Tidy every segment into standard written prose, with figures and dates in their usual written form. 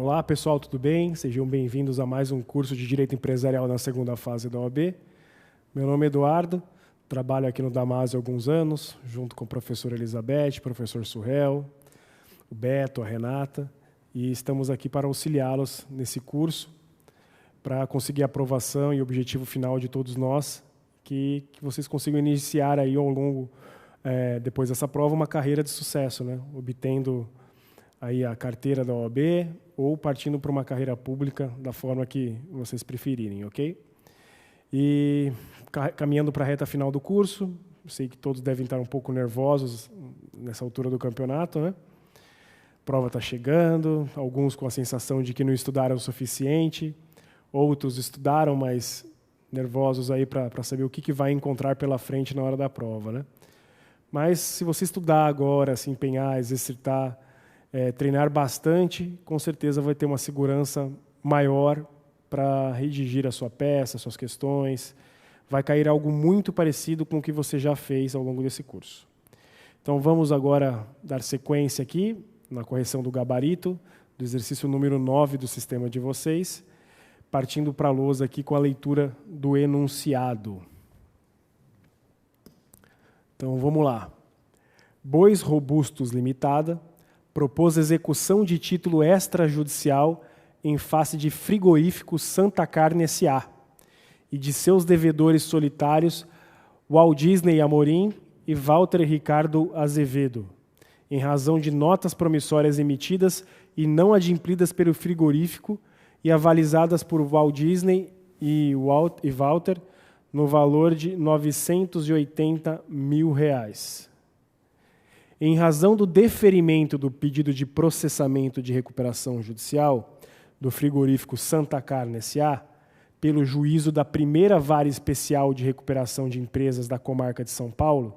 Olá pessoal, tudo bem? Sejam bem-vindos a mais um curso de Direito Empresarial na segunda fase da OAB. Meu nome é Eduardo, trabalho aqui no Damásio há alguns anos, junto com a professora Elizabeth, professor Surrel, o Beto, a Renata, e estamos aqui para auxiliá-los nesse curso, para conseguir a aprovação e o objetivo final de todos nós, que vocês consigam iniciar aí ao longo, depois dessa prova, uma carreira de sucesso, né? Obtendo aí a carteira da OAB ou partindo para uma carreira pública da forma que vocês preferirem, ok? E caminhando para a reta final do curso, sei que todos devem estar um pouco nervosos nessa altura do campeonato, né? A prova está chegando, alguns com a sensação de que não estudaram o suficiente, outros estudaram, mas nervosos aí para saber o que vai encontrar pela frente na hora da prova, né? Mas se você estudar agora, se empenhar, exercitar, treinar bastante, com certeza vai ter uma segurança maior para redigir a sua peça, suas questões. Vai cair algo muito parecido com o que você já fez ao longo desse curso. Então vamos agora dar sequência aqui na correção do gabarito, do exercício número 9 do sistema de vocês, partindo para a lousa aqui com a leitura do enunciado. Então vamos lá. Bois Robustos Limitada propôs execução de título extrajudicial em face de Frigorífico Santa Carne S.A. e de seus devedores solitários Walt Disney Amorim e Walter Ricardo Azevedo, em razão de notas promissórias emitidas e não adimplidas pelo frigorífico e avalizadas por Walt Disney e Walter no valor de R$ 980 mil. Em razão do deferimento do pedido de processamento de recuperação judicial do frigorífico Santa Carne S.A., pelo juízo da primeira vara especial de recuperação de empresas da comarca de São Paulo,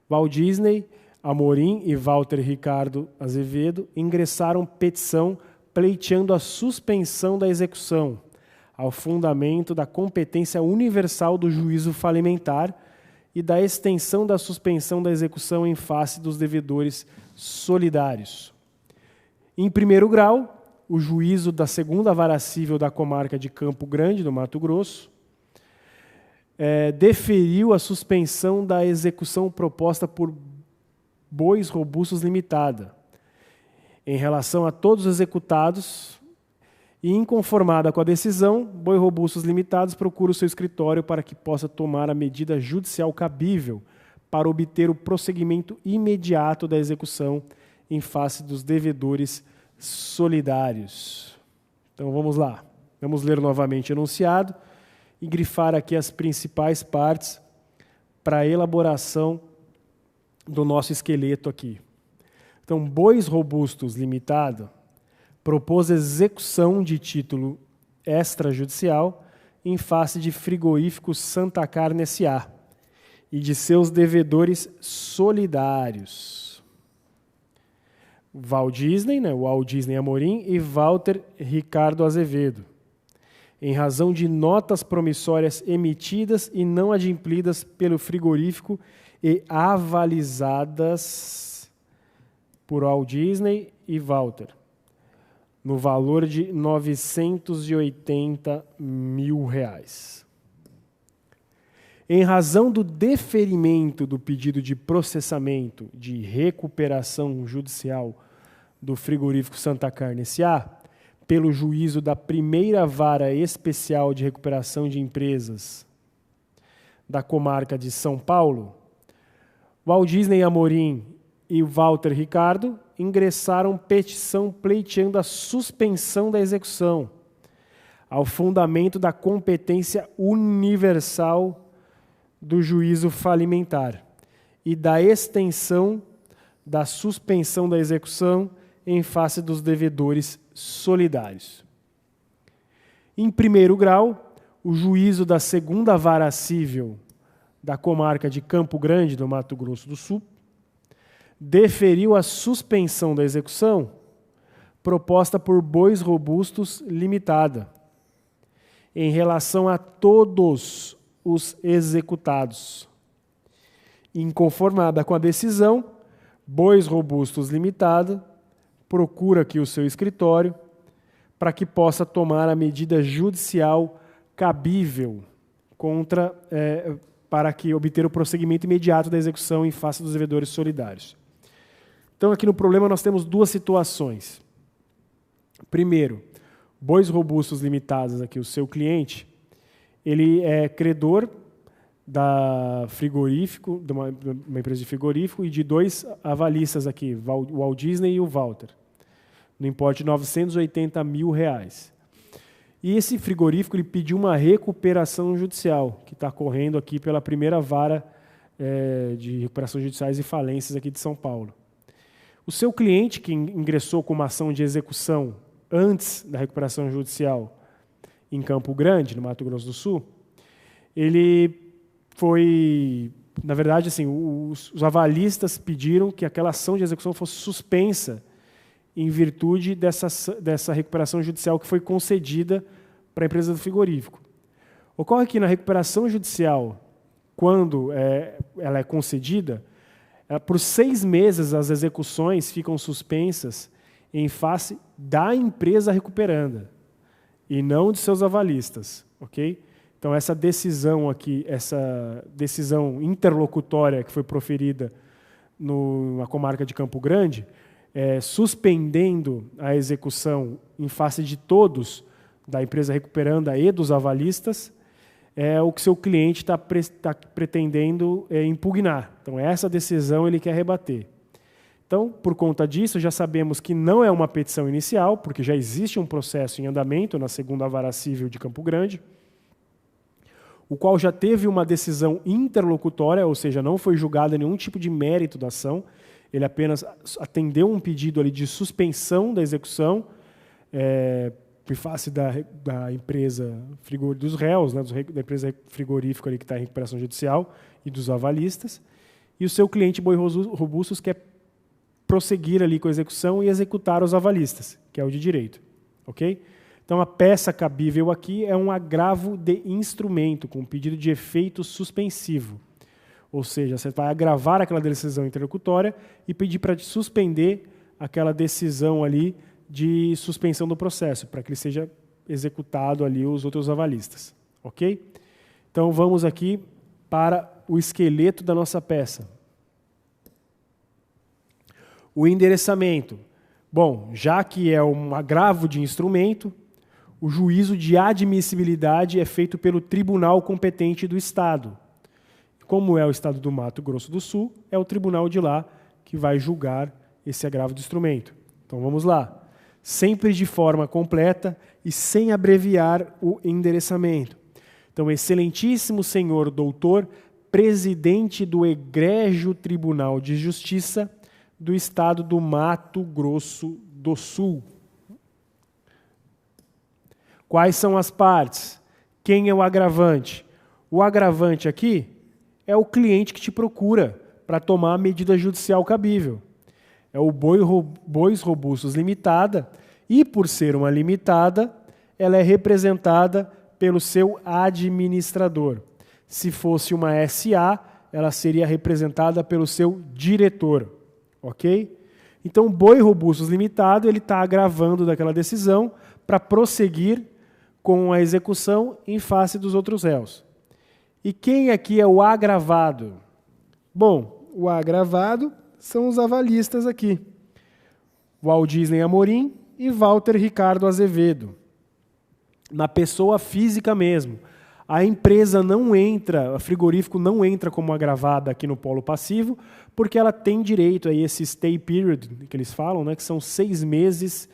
Walt Disney, Amorim e Walter Ricardo Azevedo ingressaram petição pleiteando a suspensão da execução, ao fundamento da competência universal do juízo falimentar e da extensão da suspensão da execução em face dos devedores solidários. Em primeiro grau, o juízo da segunda vara cível da comarca de Campo Grande, do Mato Grosso, deferiu a suspensão da execução proposta por Bois Robustos Limitada, em relação a todos os executados, e inconformada com a decisão, Bois Robustos Limitados procura o seu escritório para que possa tomar a medida judicial cabível para obter o prosseguimento imediato da execução em face dos devedores solidários. Então vamos lá. Vamos ler novamente o enunciado e grifar aqui as principais partes para a elaboração do nosso esqueleto aqui. Então, Bois Robustos Limitado propôs execução de título extrajudicial em face de Frigorífico Santa Carne S.A. e de seus devedores solidários. Walt Disney, Walt Disney Amorim e Walter Ricardo Azevedo, em razão de notas promissórias emitidas e não adimplidas pelo frigorífico e avalizadas por Walt Disney e Walter, no valor de R$ 980 mil. Em razão do deferimento do pedido de processamento de recuperação judicial do frigorífico Santa Carne S.A., pelo juízo da primeira vara especial de recuperação de empresas da comarca de São Paulo, Walt Disney Amorim e Walter Ricardo ingressaram petição pleiteando a suspensão da execução, ao fundamento da competência universal do juízo falimentar e da extensão da suspensão da execução em face dos devedores solidários. Em primeiro grau, o juízo da segunda vara cível da comarca de Campo Grande, do Mato Grosso do Sul, deferiu a suspensão da execução proposta por Bois Robustos Limitada, em relação a todos os executados. Inconformada com a decisão, Bois Robustos Limitada procura aqui o seu escritório para que possa tomar a medida judicial cabível para que obter o prosseguimento imediato da execução em face dos devedores solidários. Então, aqui no problema nós temos duas situações. Primeiro, Bois Robustos Limitados, aqui o seu cliente, ele é credor da frigorífico, de uma empresa de frigorífico, e de dois avalistas aqui, o Walt Disney e o Walter, no importe de R$980 mil. E esse frigorífico ele pediu uma recuperação judicial, que está correndo aqui pela primeira vara de recuperações judiciais e falências aqui de São Paulo. O seu cliente, que ingressou com uma ação de execução antes da recuperação judicial em Campo Grande, no Mato Grosso do Sul, ele foi, na verdade, assim, os avalistas pediram que aquela ação de execução fosse suspensa em virtude dessa recuperação judicial que foi concedida para a empresa do frigorífico. Ocorre que na recuperação judicial, quando ela é concedida, por 6 meses as execuções ficam suspensas em face da empresa recuperanda e não de seus avalistas, ok? Então essa decisão aqui, essa decisão interlocutória que foi proferida na comarca de Campo Grande, suspendendo a execução em face de todos, da empresa recuperanda e dos avalistas, é o que seu cliente está pretendendo impugnar. Então, essa decisão ele quer rebater. Então, por conta disso, já sabemos que não é uma petição inicial, porque já existe um processo em andamento na segunda vara civil de Campo Grande, o qual já teve uma decisão interlocutória, ou seja, não foi julgado nenhum tipo de mérito da ação, ele apenas atendeu um pedido ali de suspensão da execução, em face da empresa dos réus, né, da empresa frigorífica ali que está em recuperação judicial e dos avalistas, e o seu cliente Bois Robustos quer prosseguir ali com a execução e executar os avalistas, que é o de direito. Ok? Então, a peça cabível aqui é um agravo de instrumento, com pedido de efeito suspensivo. Ou seja, você vai agravar aquela decisão interlocutória e pedir para suspender aquela decisão ali de suspensão do processo, para que ele seja executado ali os outros avalistas. Ok? Então, vamos aqui para o esqueleto da nossa peça. O endereçamento. Bom, já que é um agravo de instrumento, o juízo de admissibilidade é feito pelo tribunal competente do Estado. Como é o Estado do Mato Grosso do Sul, é o tribunal de lá que vai julgar esse agravo de instrumento. Então, vamos lá. Sempre de forma completa e sem abreviar o endereçamento. Então, excelentíssimo senhor doutor, presidente do Egrégio Tribunal de Justiça do Estado do Mato Grosso do Sul. Quais são as partes? Quem é o agravante? O agravante aqui é o cliente que te procura para tomar a medida judicial cabível. É o Bois Robustos Limitada, e por ser uma limitada, ela é representada pelo seu administrador. Se fosse uma SA, ela seria representada pelo seu diretor. Ok? Então, o Bois Robustos Limitado está agravando daquela decisão para prosseguir com a execução em face dos outros réus. E quem aqui é o agravado? Bom, o agravado são os avalistas aqui. Walt Disney Amorim e Walter Ricardo Azevedo. Na pessoa física mesmo. A empresa não entra, a frigorífico não entra como agravada aqui no polo passivo, porque ela tem direito a esse stay period, que eles falam, né, que são 6 meses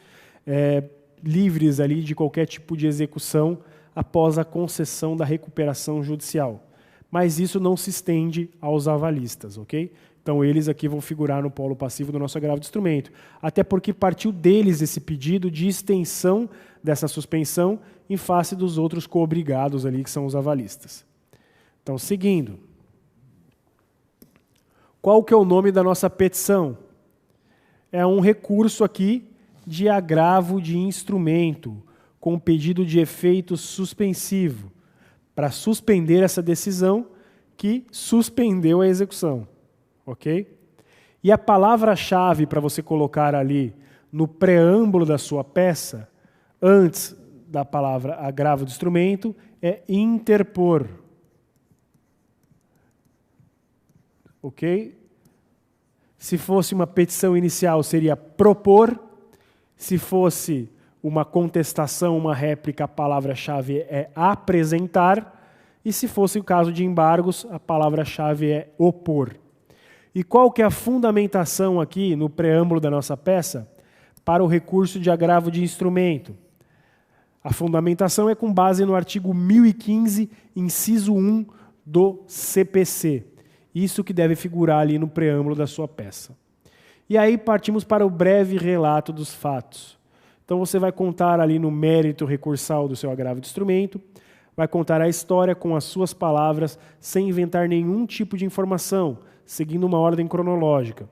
livres ali de qualquer tipo de execução após a concessão da recuperação judicial. Mas isso não se estende aos avalistas, ok? Então, eles aqui vão figurar no polo passivo do nosso agravo de instrumento. Até porque partiu deles esse pedido de extensão dessa suspensão em face dos outros coobrigados ali, que são os avalistas. Então, seguindo. Qual que é o nome da nossa petição? É um recurso aqui de agravo de instrumento, com pedido de efeito suspensivo, para suspender essa decisão que suspendeu a execução. Ok? E a palavra-chave para você colocar ali no preâmbulo da sua peça antes da palavra agravo do instrumento é interpor. Ok? Se fosse uma petição inicial, seria propor. Se fosse uma contestação, uma réplica, a palavra-chave é apresentar. E se fosse o caso de embargos, a palavra-chave é opor. E qual que é a fundamentação aqui no preâmbulo da nossa peça para o recurso de agravo de instrumento? A fundamentação é com base no artigo 1015, inciso 1 do CPC. Isso que deve figurar ali no preâmbulo da sua peça. E aí partimos para o breve relato dos fatos. Então você vai contar ali no mérito recursal do seu agravo de instrumento, vai contar a história com as suas palavras, sem inventar nenhum tipo de informação, seguindo uma ordem cronológica.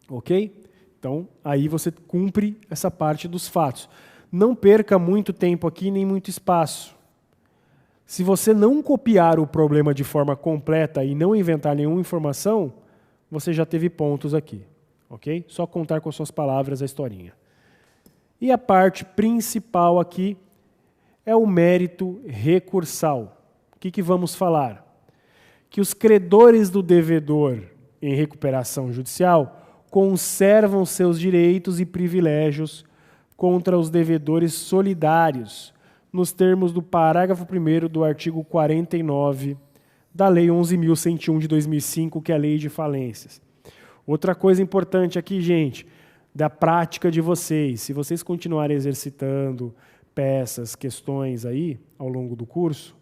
Ok? Então, aí você cumpre essa parte dos fatos. Não perca muito tempo aqui, nem muito espaço. Se você não copiar o problema de forma completa e não inventar nenhuma informação, você já teve pontos aqui. Ok? Só contar com suas palavras a historinha. E a parte principal aqui é o mérito recursal. O que vamos falar? Que os credores do devedor em recuperação judicial conservam seus direitos e privilégios contra os devedores solidários, nos termos do parágrafo 1º do artigo 49 da Lei 11.101 de 2005, que é a Lei de Falências. Outra coisa importante aqui, gente, da prática de vocês, se vocês continuarem exercitando peças, questões aí, ao longo do curso,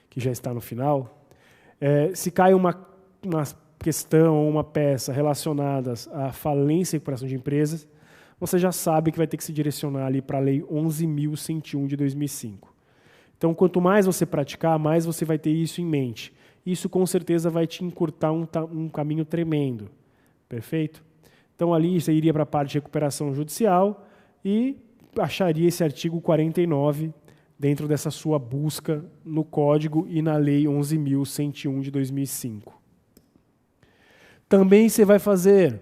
que já está no final, se cai uma questão ou uma peça relacionadas à falência e recuperação de empresas, você já sabe que vai ter que se direcionar ali para a Lei 11.101 de 2005. Então, quanto mais você praticar, mais você vai ter isso em mente. Isso, com certeza, vai te encurtar um caminho tremendo. Perfeito? Então, ali você iria para a parte de recuperação judicial e acharia esse artigo 49 dentro dessa sua busca no Código e na Lei 11.101 de 2005. Também você vai fazer,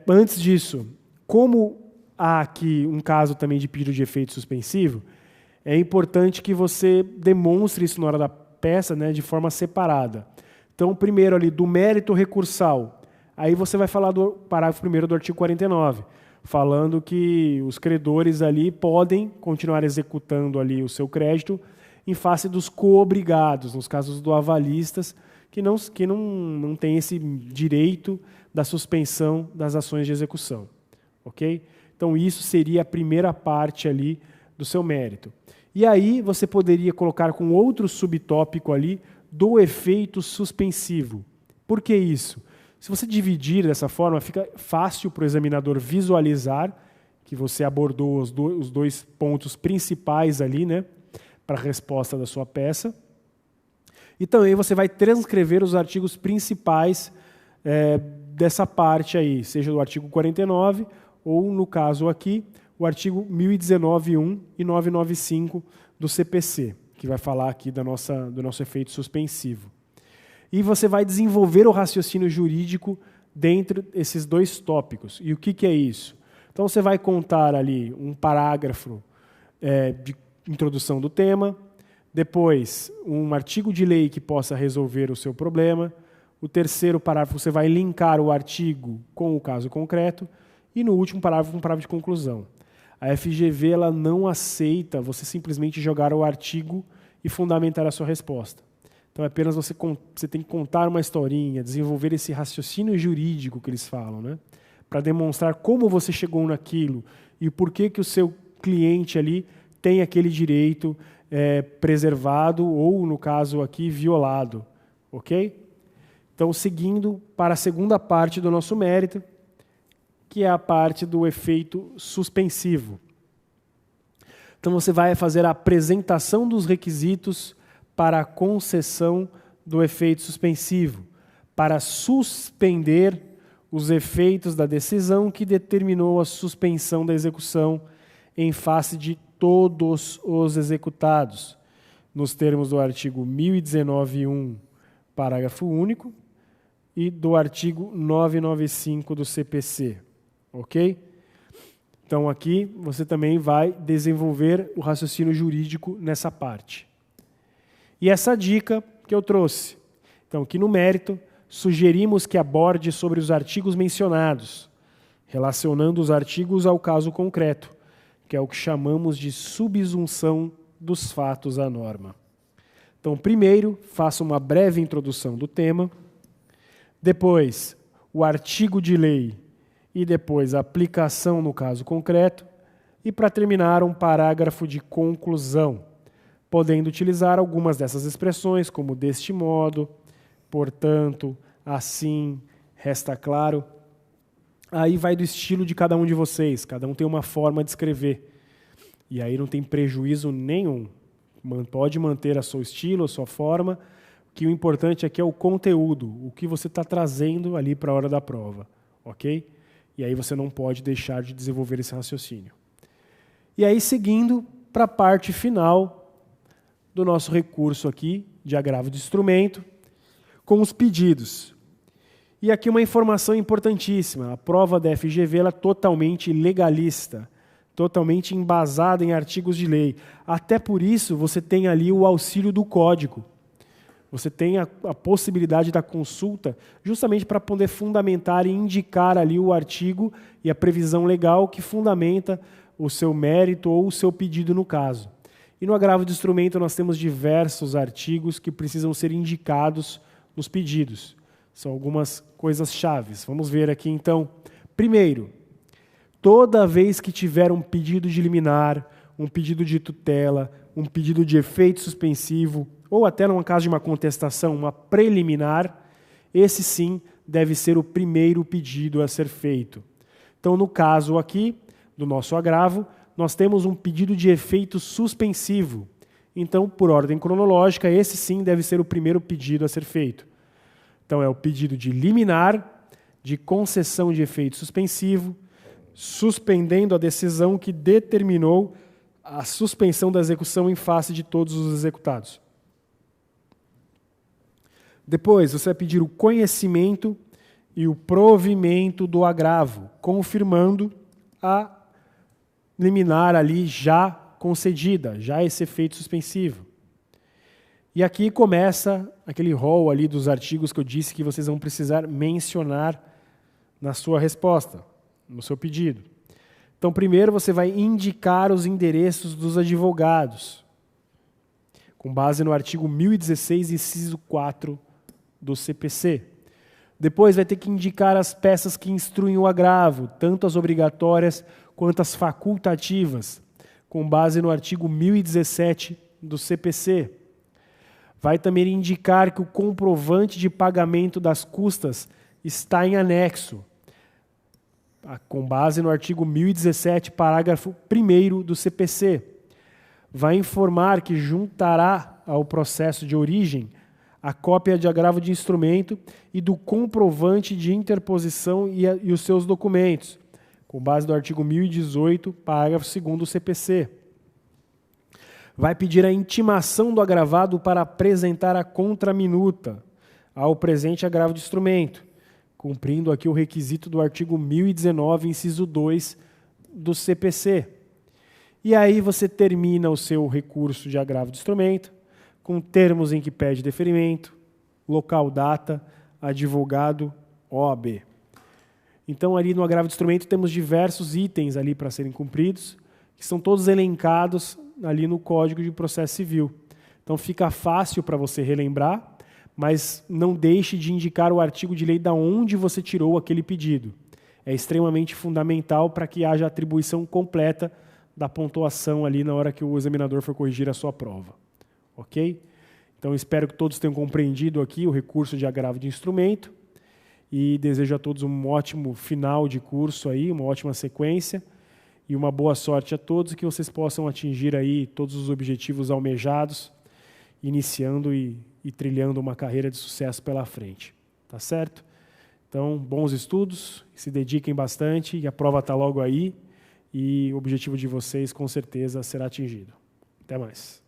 antes disso, como há aqui um caso também de pedido de efeito suspensivo, é importante que você demonstre isso na hora da peça, né, de forma separada. Então, primeiro ali, do mérito recursal, aí você vai falar do parágrafo 1º do artigo 49, falando que os credores ali podem continuar executando ali o seu crédito em face dos coobrigados, nos casos do avalistas, que não tem esse direito da suspensão das ações de execução. Ok? Então, isso seria a primeira parte ali do seu mérito. E aí, você poderia colocar com outro subtópico ali do efeito suspensivo. Por que isso? Se você dividir dessa forma, fica fácil para o examinador visualizar que você abordou os dois pontos principais ali, né, para a resposta da sua peça. E também você vai transcrever os artigos principais dessa parte aí, seja do artigo 49 ou, no caso aqui, o artigo 1019.1 e 995 do CPC, que vai falar aqui do nosso efeito suspensivo. E você vai desenvolver o raciocínio jurídico dentro desses dois tópicos. E o que é isso? Então, você vai contar ali um parágrafo de introdução do tema, depois um artigo de lei que possa resolver o seu problema, o terceiro parágrafo você vai linkar o artigo com o caso concreto, e no último parágrafo, um parágrafo de conclusão. A FGV ela não aceita você simplesmente jogar o artigo e fundamentar a sua resposta. Então, apenas você tem que contar uma historinha, desenvolver esse raciocínio jurídico que eles falam, né? Para demonstrar como você chegou naquilo e por que o seu cliente ali tem aquele direito preservado ou, no caso aqui, violado. Ok? Então, seguindo para a segunda parte do nosso mérito, que é a parte do efeito suspensivo. Então, você vai fazer a apresentação dos requisitos para a concessão do efeito suspensivo, para suspender os efeitos da decisão que determinou a suspensão da execução em face de todos os executados, nos termos do artigo 1019.1, parágrafo único, e do artigo 995 do CPC. Ok? Então, aqui você também vai desenvolver o raciocínio jurídico nessa parte. E essa dica que eu trouxe. Então, aqui no mérito, sugerimos que aborde sobre os artigos mencionados, relacionando os artigos ao caso concreto, que é o que chamamos de subsunção dos fatos à norma. Então, primeiro, faça uma breve introdução do tema, depois, o artigo de lei e depois a aplicação no caso concreto, e para terminar, um parágrafo de conclusão, podendo utilizar algumas dessas expressões, como deste modo, portanto, assim, resta claro. Aí vai do estilo de cada um de vocês, cada um tem uma forma de escrever, e aí não tem prejuízo nenhum. Pode manter o seu estilo, a sua forma, que o importante aqui é o conteúdo, o que você está trazendo ali para a hora da prova, ok? E aí você não pode deixar de desenvolver esse raciocínio. E aí, seguindo para a parte final do nosso recurso aqui, de agravo de instrumento, com os pedidos. E aqui uma informação importantíssima, a prova da FGV ela é totalmente legalista, totalmente embasada em artigos de lei. Até por isso, você tem ali o auxílio do código. Você tem a possibilidade da consulta justamente para poder fundamentar e indicar ali o artigo e a previsão legal que fundamenta o seu mérito ou o seu pedido no caso. E no agravo de instrumento nós temos diversos artigos que precisam ser indicados nos pedidos. São algumas coisas chaves. Vamos ver aqui então. Primeiro, toda vez que tiver um pedido de liminar, um pedido de tutela, um pedido de efeito suspensivo, ou até no caso de uma contestação, uma preliminar, esse sim deve ser o primeiro pedido a ser feito. Então, no caso aqui do nosso agravo, nós temos um pedido de efeito suspensivo. Então, por ordem cronológica, esse sim deve ser o primeiro pedido a ser feito. Então, é o pedido de liminar, de concessão de efeito suspensivo, suspendendo a decisão que determinou a suspensão da execução em face de todos os executados. Depois, você vai pedir o conhecimento e o provimento do agravo, confirmando a liminar ali já concedida, já esse efeito suspensivo. E aqui começa aquele rol ali dos artigos que eu disse que vocês vão precisar mencionar na sua resposta, no seu pedido. Então, primeiro você vai indicar os endereços dos advogados, com base no artigo 1016, inciso 4 do CPC. Depois vai ter que indicar as peças que instruem o agravo, tanto as obrigatórias quanto as facultativas, com base no artigo 1017 do CPC. Vai também indicar que o comprovante de pagamento das custas está em anexo, com base no artigo 1017, parágrafo 1º do CPC. Vai informar que juntará ao processo de origem a cópia de agravo de instrumento e do comprovante de interposição e os seus documentos, com base no artigo 1018, parágrafo 2º do CPC. Vai pedir a intimação do agravado para apresentar a contraminuta ao presente agravo de instrumento, cumprindo aqui o requisito do artigo 1019, inciso 2 do CPC. E aí você termina o seu recurso de agravo de instrumento, com termos em que pede deferimento, local, data, advogado, OAB. Então, ali no agravo de instrumento, temos diversos itens ali para serem cumpridos, que são todos elencados ali no Código de Processo Civil. Então, fica fácil para você relembrar, mas não deixe de indicar o artigo de lei da onde você tirou aquele pedido. É extremamente fundamental para que haja atribuição completa da pontuação ali na hora que o examinador for corrigir a sua prova. Ok? Então, espero que todos tenham compreendido aqui o recurso de agravo de instrumento e desejo a todos um ótimo final de curso aí, uma ótima sequência e uma boa sorte a todos e que vocês possam atingir aí todos os objetivos almejados, iniciando e trilhando uma carreira de sucesso pela frente. Tá certo? Então, bons estudos, se dediquem bastante e a prova está logo aí e o objetivo de vocês com certeza será atingido. Até mais.